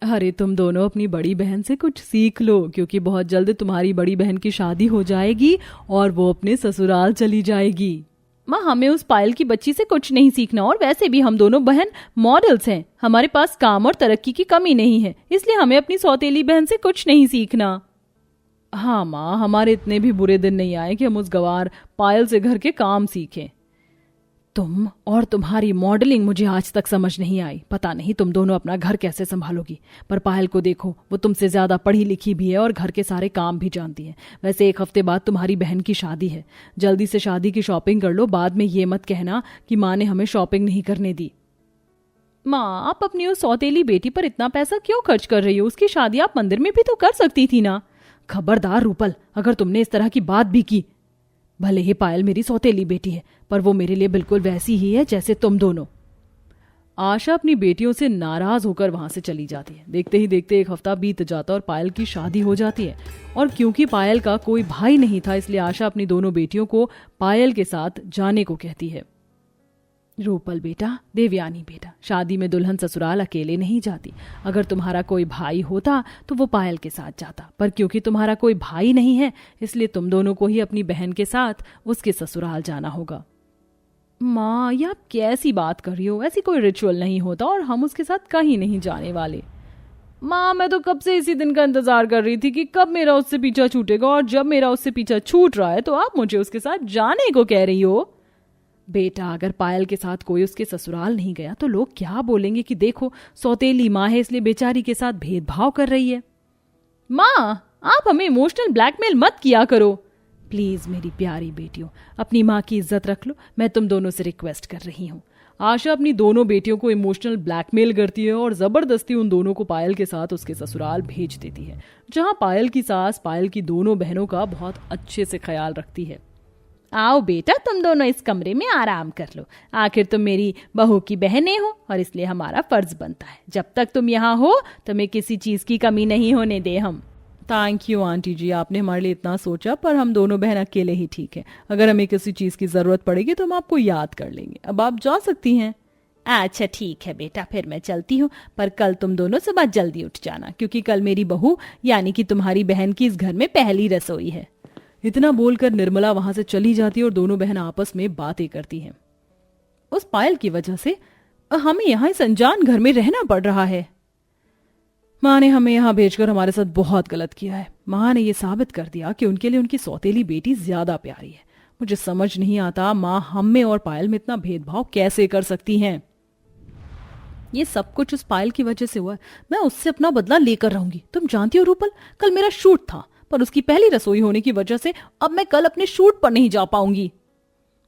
अरे तुम दोनों अपनी बड़ी बहन से कुछ सीख लो, क्योंकि बहुत जल्द तुम्हारी बड़ी बहन की शादी हो जाएगी और वो अपने ससुराल चली जाएगी। माँ, हमें उस पायल की बच्ची से कुछ नहीं सीखना, और वैसे भी हम दोनों बहन मॉडल्स हैं। हमारे पास काम और तरक्की की कमी नहीं है, इसलिए हमें अपनी सौतेली बहन से कुछ नहीं सीखना। हाँ माँ, हमारे इतने भी बुरे दिन नहीं आए कि हम उस गवार पायल से घर के काम सीखें। तुम और तुम्हारी मॉडलिंग मुझे आज तक समझ नहीं आई। पता नहीं तुम दोनों अपना घर कैसे संभालोगी। पर पायल को देखो, वो तुमसे ज्यादा पढ़ी लिखी भी है और घर के सारे काम भी जानती है। वैसे 1 हफ्ते बाद तुम्हारी बहन की शादी है। जल्दी से शादी की शॉपिंग कर लो, बाद में ये मत कहना कि माँ ने हमें शॉपिंग नहीं करने दी। माँ, आप अपनी उस सौतेली बेटी पर इतना पैसा क्यों खर्च कर रही हो? उसकी शादी आप मंदिर में भी तो कर सकती थी ना। खबरदार रूपल, अगर तुमने इस तरह की बात भी की। भले ही पायल मेरी सौतेली बेटी है, पर वो मेरे लिए बिल्कुल वैसी ही है जैसे तुम दोनों। आशा अपनी बेटियों से नाराज होकर वहां से चली जाती है। देखते ही देखते 1 हफ्ता बीत जाता और पायल की शादी हो जाती है। और क्योंकि पायल का कोई भाई नहीं था, इसलिए आशा अपनी दोनों बेटियों को पायल के साथ जाने को कहती है। रूपल बेटा, देवयानी बेटा, शादी में दुल्हन ससुराल अकेले नहीं जाती। अगर तुम्हारा कोई भाई होता तो वो पायल के साथ जाता, पर क्योंकि तुम्हारा कोई भाई नहीं है, इसलिए तुम दोनों को ही अपनी बहन के साथ उसके ससुराल जाना होगा। माँ, ये आप कैसी बात कर रही हो? ऐसी कोई रिचुअल नहीं होता और हम उसके साथ कहीं नहीं जाने वाले। माँ, मैं तो कब से इसी दिन का इंतजार कर रही थी कि कब मेरा उससे पीछा छूटेगा, और जब मेरा उससे पीछा छूट रहा है तो आप मुझे उसके साथ जाने को कह रही हो। बेटा, अगर पायल के साथ कोई उसके ससुराल नहीं गया तो लोग क्या बोलेंगे कि देखो सौतेली माँ है इसलिए बेचारी के साथ भेदभाव कर रही है। माँ, आप हमें इमोशनल ब्लैकमेल मत किया करो। प्लीज मेरी प्यारी बेटियों, अपनी माँ की इज्जत रख लो। मैं तुम दोनों से रिक्वेस्ट कर रही हूँ। आशा अपनी दोनों बेटियों को इमोशनल ब्लैकमेल करती है और जबरदस्ती उन दोनों को पायल के साथ उसके ससुराल भेज देती है, जहाँ पायल की सास पायल की दोनों बहनों का बहुत अच्छे से ख्याल रखती है। आओ बेटा, तुम दोनों इस कमरे में आराम कर लो। आखिर तुम मेरी बहू की बहनें हो और इसलिए हमारा फर्ज बनता है, जब तक तुम यहाँ हो तुम्हें किसी चीज की कमी नहीं होने दे हम। थैंक यू आंटी जी, आपने हमारे लिए इतना सोचा, पर हम दोनों बहन अकेले ही ठीक है। अगर हमें किसी चीज की जरूरत पड़ेगी तो हम आपको याद कर लेंगे। अब आप जा सकती हैं। अच्छा ठीक है बेटा, फिर मैं चलती हूँ। पर कल तुम दोनों सुबह जल्दी उठ जाना, क्योंकि कल मेरी बहू यानी कि तुम्हारी बहन की इस घर में पहली रसोई है। इतना बोलकर निर्मला वहां से चली जाती है और दोनों बहन आपस में बातें करती हैं। उस पायल की वजह से हमें यहाँ इस अनजान घर में रहना पड़ रहा है। माँ ने हमें यहाँ भेजकर हमारे साथ बहुत गलत किया है। माँ ने ये साबित कर दिया कि उनके लिए उनकी सौतेली बेटी ज्यादा प्यारी है। मुझे समझ नहीं आता माँ हम में और पायल में इतना भेदभाव कैसे कर सकती हैं। ये सब कुछ उस पायल की वजह से हुआ है। मैं उससे अपना बदला लेकर रहूंगी। तुम जानती हो रूपल, कल मेरा शूट था, पर उसकी पहली रसोई होने की वजह से अब मैं कल अपने शूट पर नहीं जा पाऊंगी।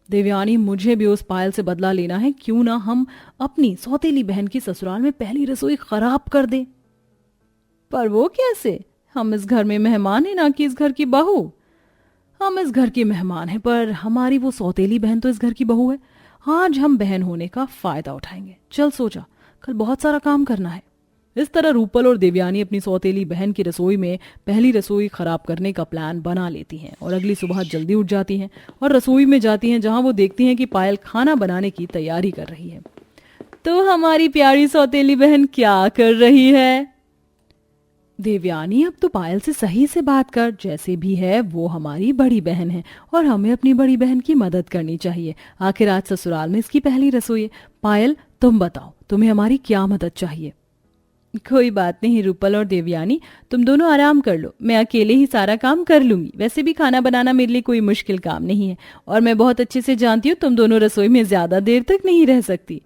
देवयानी, मुझे भी उस पायल से बदला लेना है। क्यों ना हम अपनी सौतेली बहन की ससुराल में पहली रसोई खराब कर दें। पर वो कैसे? हम इस घर में मेहमान हैं, ना कि इस घर की बहू। हम इस घर की मेहमान हैं, पर हमारी वो सौतेली बहन तो इस घर की बहू है। आज हम बहन होने का फायदा उठाएंगे। चल सो जा, कल बहुत सारा काम करना है। इस तरह रूपल और देवयानी अपनी सौतेली बहन की रसोई में पहली रसोई खराब करने का प्लान बना लेती हैं और अगली सुबह जल्दी उठ जाती हैं और रसोई में जाती हैं, जहां वो देखती हैं कि पायल खाना बनाने की तैयारी कर रही है। तो हमारी प्यारी सौतेली बहन क्या कर रही है? देवयानी, अब तो पायल से सही से बात कर। जैसे भी है वो हमारी बड़ी बहन है और हमें अपनी बड़ी बहन की मदद करनी चाहिए। आखिर आज ससुराल में इसकी पहली रसोई है। पायल, तुम बताओ, तुम्हें हमारी क्या मदद चाहिए? कोई बात नहीं रूपल और देवयानी, तुम दोनों आराम कर लो। मैं अकेले ही सारा काम कर लूंगी। वैसे भी खाना बनाना मेरे लिए कोई मुश्किल काम नहीं है और मैं बहुत अच्छे से जानती हूँ तुम दोनों रसोई में ज्यादा देर तक नहीं रह सकती।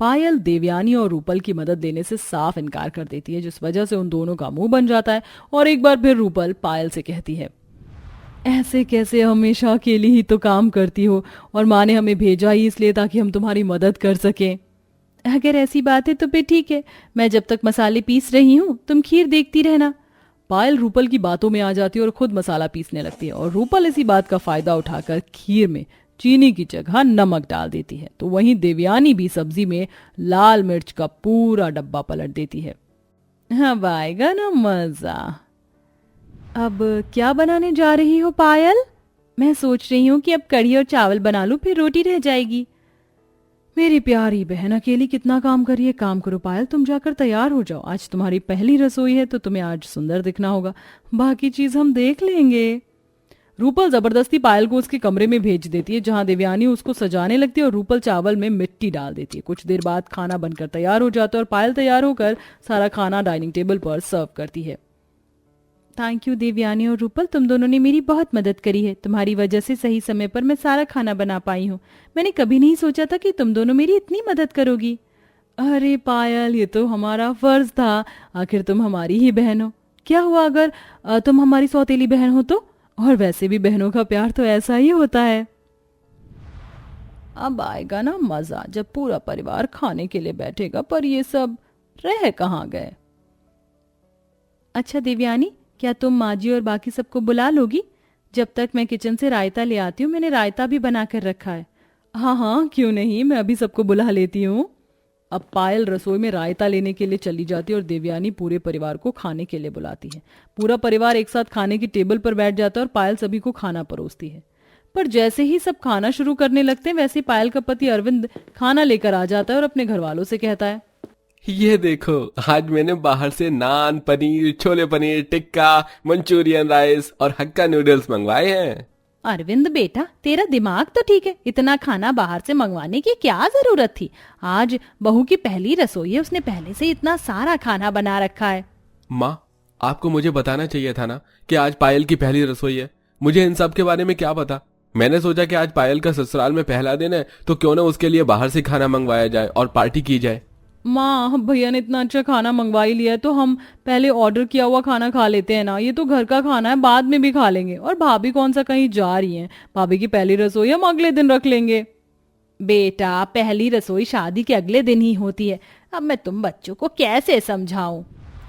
पायल देवयानी और रूपल की मदद लेने से साफ इनकार कर देती है, जिस वजह से उन दोनों का मुंह बन जाता है और एक बार फिर रूपल पायल से कहती है, ऐसे कैसे? हमेशा अकेली ही तो काम करती हो और माँ ने हमें भेजा ही इसलिए ताकि हम तुम्हारी मदद कर सकें। अगर ऐसी बात है तो फिर ठीक है, मैं जब तक मसाले पीस रही हूँ तुम खीर देखती रहना। पायल रूपल की बातों में आ जाती है और खुद मसाला पीसने लगती है और रूपल इसी बात का फायदा उठाकर खीर में चीनी की जगह नमक डाल देती है। तो वहीं देवयानी भी सब्जी में लाल मिर्च का पूरा डब्बा पलट देती है। अब आएगा ना मजा। अब क्या बनाने जा रही हो पायल? मैं सोच रही हूँ कि अब कढ़ी और चावल बना लूं, फिर रोटी रह जाएगी। मेरी प्यारी बहन, अकेली कितना काम करिए। काम करो पायल, तुम जाकर तैयार हो जाओ। आज तुम्हारी पहली रसोई है तो तुम्हें आज सुंदर दिखना होगा, बाकी चीज हम देख लेंगे। रूपल जबरदस्ती पायल को उसके कमरे में भेज देती है, जहां देवयानी उसको सजाने लगती है और रूपल चावल में मिट्टी डाल देती है। कुछ देर बाद खाना बनकर तैयार हो जाता है और पायल तैयार होकर सारा खाना डाइनिंग टेबल पर सर्व करती है। थैंक यू देवयानी और रूपल, तुम दोनों ने मेरी बहुत मदद करी है। तुम्हारी वजह से सही समय पर मैं सारा खाना बना पाई हूँ। मैंने कभी नहीं सोचा था कि तुम दोनों मेरी इतनी मदद करोगी। अरे पायल, ये तो हमारा फर्ज था, आखिर तुम हमारी ही बहन हो। क्या हुआ अगर तुम हमारी सौतेली बहन हो तो? और वैसे भी बहनों का प्यार तो ऐसा ही होता है। अब आएगा ना मजा जब पूरा परिवार खाने के लिए बैठेगा, पर ये सब रह कहाँ गए। अच्छा देवयानी, क्या तुम माजी और बाकी सबको बुला लोगी? जब तक मैं किचन से रायता ले आती हूँ, मैंने रायता भी बना कर रखा है। हाँ हाँ, क्यों नहीं, मैं अभी सबको बुला लेती हूँ। अब पायल रसोई में रायता लेने के लिए चली जाती है और देवयानी पूरे परिवार को खाने के लिए बुलाती है। पूरा परिवार एक साथ खाने की टेबल पर बैठ जाता है और पायल सभी को खाना परोसती है। पर जैसे ही सब खाना शुरू करने लगते हैं, वैसे पायल का पति अरविंद खाना लेकर आ जाता है और अपने घर वालों से कहता है, ये देखो, आज मैंने बाहर से नान, पनीर, छोले पनीर, टिक्का, मंचूरियन राइस और हक्का नूडल्स मंगवाए हैं। अरविंद बेटा, तेरा दिमाग तो ठीक है, इतना खाना बाहर से मंगवाने की क्या जरूरत थी? आज बहू की पहली रसोई है, उसने पहले से इतना सारा खाना बना रखा है। माँ, आपको मुझे बताना चाहिए था ना कि आज पायल की पहली रसोई है। मुझे इन सब के बारे में क्या पता। मैंने सोचा कि आज पायल का ससुराल में पहला दिन है, तो क्यों ना उसके लिए बाहर से खाना मंगवाया जाए और पार्टी की जाए। माँ, भैया ने इतना अच्छा खाना मंगवा ही लिया है तो हम पहले ऑर्डर किया हुआ खाना खा लेते हैं ना। ये तो घर का खाना है, बाद में भी खा लेंगे। और भाभी कौन सा कहीं जा रही हैं, भाभी की पहली रसोई हम अगले दिन रख लेंगे। बेटा, पहली रसोई शादी के अगले दिन ही होती है। अब मैं तुम बच्चों को कैसे समझाऊं?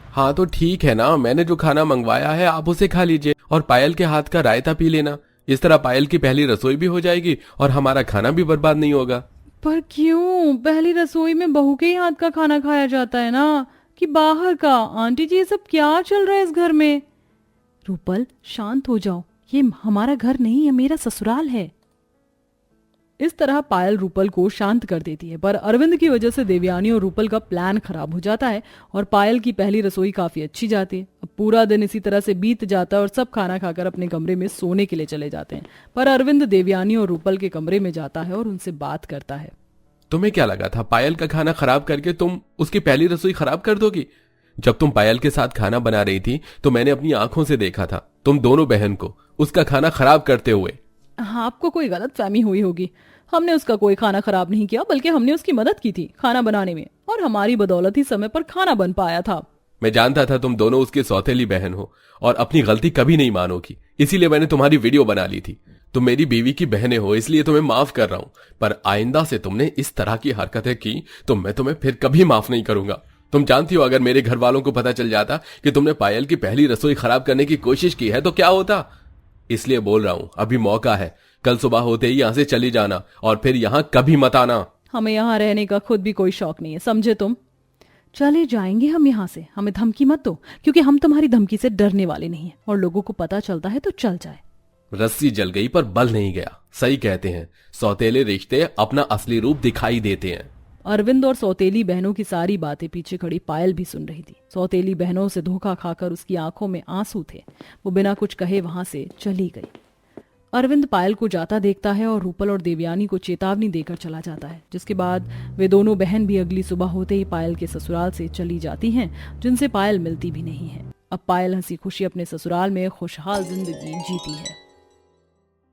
हाँ तो ठीक है ना, मैंने जो खाना मंगवाया है आप उसे खा लीजिए और पायल के हाथ का रायता पी लेना। इस तरह पायल की पहली रसोई भी हो जाएगी और हमारा खाना भी बर्बाद नहीं होगा। पर क्यों? पहली रसोई में बहू के ही हाथ का खाना खाया जाता है ना, कि बाहर का? आंटी जी, ये सब क्या चल रहा है इस घर में? रूपल, शांत हो जाओ, ये हमारा घर नहीं है, मेरा ससुराल है। इस तरह पायल रूपल को शांत कर देती है, पर अरविंद की वजह से देवयानी और रूपल का प्लान खराब हो जाता है और पायल की पहली रसोई काफी अच्छी जाती है। अब पूरा दिन इसी तरह से बीत जाता है और सब खाना खाकर अपने कमरे में सोने के लिए चले जाते हैं। पर अरविंद देवयानी और रूपल के कमरे में जाता है और उनसे बात करता है। तुम्हें क्या लगा था पायल का खाना खराब करके तुम उसकी पहली रसोई खराब कर दोगी? जब तुम पायल के साथ खाना बना रही थी तो मैंने अपनी आंखों से देखा था तुम दोनों बहन को उसका खाना खराब करते हुए। हाँ, आपको कोई गलतफहमी हुई होगी। हमने उसका कोई खाना खराब नहीं किया, बल्कि हमने उसकी मदद की थी खाना बनाने में, और हमारी बदौलत ही समय पर खाना बन पाया था। मैं जानता था तुम दोनों उसकी सौतेली बहन हो और अपनी गलती कभी नहीं मानोगी, इसीलिए मैंने तुम्हारी वीडियो बना ली थी। तुम मेरी बीवी की बहनें हो, इसलिए तुम्हें माफ कर रहा हूं, पर आइंदा से तुमने इस तरह की हरकतें की तो मैं तुम्हें फिर कभी माफ नहीं करूंगा। तुम जानती हो अगर मेरे घर वालों को पता चल जाता कि तुमने पायल की पहली रसोई खराब करने की कोशिश की है तो क्या होता। इसलिए बोल रहा हूं, अभी मौका है, कल सुबह होते ही यहां से चली जाना और फिर यहां कभी मत आना। हमें यहाँ रहने का खुद भी कोई शौक नहीं है, समझे तुम? चले जाएंगे हम यहाँ से, हमें धमकी मत दो, क्योंकि हम तुम्हारी धमकी से डरने वाले नहीं हैं, और लोगों को पता चलता है तो चल जाए। रस्सी जल गई पर बल नहीं गया, सही कहते हैं, सौतेले रिश्ते अपना असली रूप दिखाई देते हैं। अरविंद और सौतेली बहनों की सारी बातें पीछे खड़ी पायल भी सुन रही थी। सौतेली बहनों से धोखा खाकर उसकी आंखों में आंसू थे। वो बिना कुछ कहे वहां से चली गई। अरविंद पायल को जाता देखता है और रूपल और देवयानी को चेतावनी देकर चला जाता है, जिसके बाद वे दोनों बहन भी अगली सुबह होते ही पायल के ससुराल से चली जाती हैं, जिनसे पायल मिलती भी नहीं है। अब पायल हंसी खुशी अपने ससुराल में खुशहाल जिंदगी जीती है।